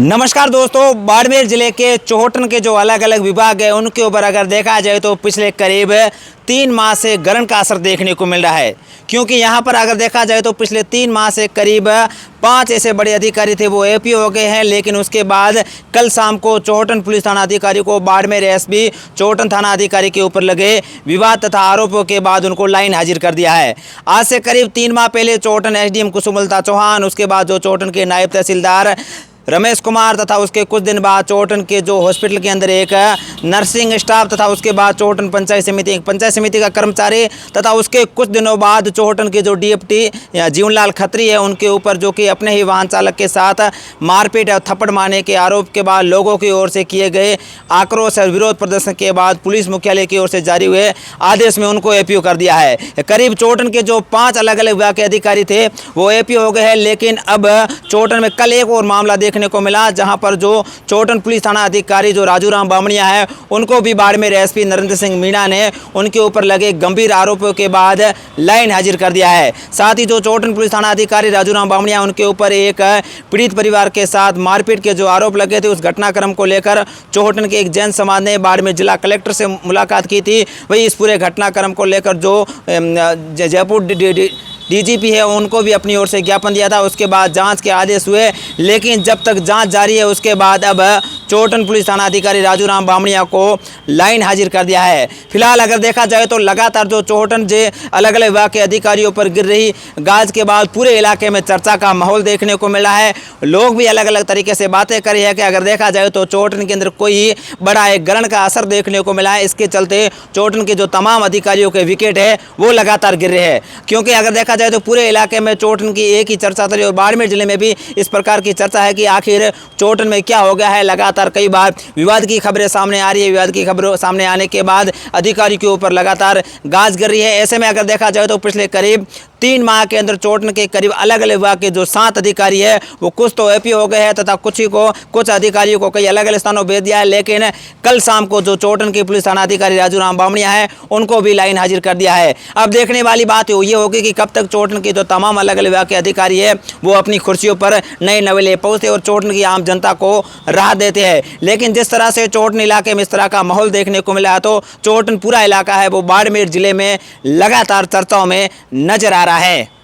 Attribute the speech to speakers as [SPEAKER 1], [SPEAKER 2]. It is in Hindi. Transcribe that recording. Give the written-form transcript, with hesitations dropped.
[SPEAKER 1] नमस्कार दोस्तों, बाड़मेर जिले के चोहटन के जो अलग अलग विभाग है उनके ऊपर अगर देखा जाए तो पिछले करीब 3 माह से गर्म का असर देखने को मिल रहा है। क्योंकि यहाँ पर अगर देखा जाए तो पिछले 3 माह से करीब 5 ऐसे बड़े अधिकारी थे वो एपीओ हो गए हैं। लेकिन उसके बाद कल शाम को चोहटन पुलिस थाना अधिकारी को बाड़मेर एसपी चोहटन थाना अधिकारी के ऊपर लगे विवाद तथा आरोपों के बाद उनको लाइन हाजिर कर दिया है। आज से करीब 3 माह पहले चोहटन एसडीएम कुसुमलता चौहान, उसके बाद जो चोहटन के नायब तहसीलदार रमेश कुमार तथा उसके कुछ दिन बाद चोहटन के जो हॉस्पिटल के अंदर एक नर्सिंग स्टाफ तथा उसके बाद चोहटन पंचायत समिति का कर्मचारी तथा उसके कुछ दिनों बाद चोहटन के जो डीएफटी जीवनलाल खत्री है उनके ऊपर जो कि अपने ही वाहन चालक के साथ मारपीट और थप्पड़ मारने के आरोप के बाद लोगों की ओर से किए गए आक्रोश और विरोध प्रदर्शन के बाद पुलिस मुख्यालय की ओर से जारी हुए आदेश में उनको एपीओ कर दिया है। करीब चोहटन के जो 5 अलग अलग विभाग के अधिकारी थे वो एपीओ हो गए हैं। लेकिन अब चोहटन में कल एक और मामला देखने को मिला जहां पर जो चोहटन पुलिस थाना अधिकारी जो राजूराम बामणिया है उनको भी बाड़मेर एसपी नरेंद्र सिंह मीणा ने उनके ऊपर लगे गंभीर आरोपों के बाद लाइन हाजिर कर दिया है। साथ ही जो चोहटन पुलिस थाना अधिकारी राजूराम बामणिया उनके ऊपर एक पीड़ित परिवार के साथ मारपीट के जो आरोप लगे थे उस घटनाक्रम को लेकर चोहटन के एक जैन समाज ने बाड़मेर जिला कलेक्टर से मुलाकात की थी। वही इस पूरे घटनाक्रम को लेकर जो जयपुर डीजीपी है उनको भी अपनी ओर से ज्ञापन दिया था। उसके बाद जांच के आदेश हुए, लेकिन जब तक जांच जारी है उसके बाद अब चोहटन पुलिस थाना अधिकारी राजूराम बामणिया को लाइन हाजिर कर दिया है। फिलहाल अगर देखा जाए तो लगातार जो चोहटन जे अलग अलग विभाग के अधिकारियों पर गिर रही गाज के बाद पूरे इलाके में चर्चा का माहौल देखने को मिला है। लोग भी अलग अलग तरीके से बातें कर रहे हैं कि अगर देखा जाए तो चोहटन के अंदर कोई बड़ा एक ग्रहण का असर देखने को मिला है। इसके चलते चोहटन के जो तमाम अधिकारियों के विकेट है वो लगातार गिर रहे हैं। क्योंकि अगर देखा जाए तो पूरे इलाके में चोहटन की एक ही चर्चा चली और बाड़मेर जिले में भी इस प्रकार की चर्चा है कि आखिर चोहटन में क्या हो गया है। लगातार कई बार विवाद की खबरें सामने आ रही है। विवाद की खबरों सामने आने के बाद अधिकारी के ऊपर लगातार गाज गिर रही है। ऐसे में अगर देखा जाए तो पिछले करीब 3 माह के अंदर चोहटन के करीब अलग अलग विभाग के जो 7 अधिकारी है वो कुछ तो एपीओ हो गए हैं तथा कुछ अधिकारियों को कई अलग अलग स्थानों भेज दिया है। लेकिन कल शाम को जो चोहटन के पुलिस थाना अधिकारी राजूराम बामणिया है उनको भी लाइन हाजिर कर दिया है। अब देखने वाली बात ये होगी कि कब तक चोहटन के जो तमाम अलग अलग विभाग के अधिकारी है वो अपनी कुर्सियों पर नए नवेले पहुंचते और चोहटन की आम जनता को राहत देते हैं। लेकिन जिस तरह से चोहटन इलाके में इस तरह का माहौल देखने को मिला है तो चोहटन पूरा इलाका है वो बाड़मेर जिले में लगातार चर्चाओं में नजर आ रहा है।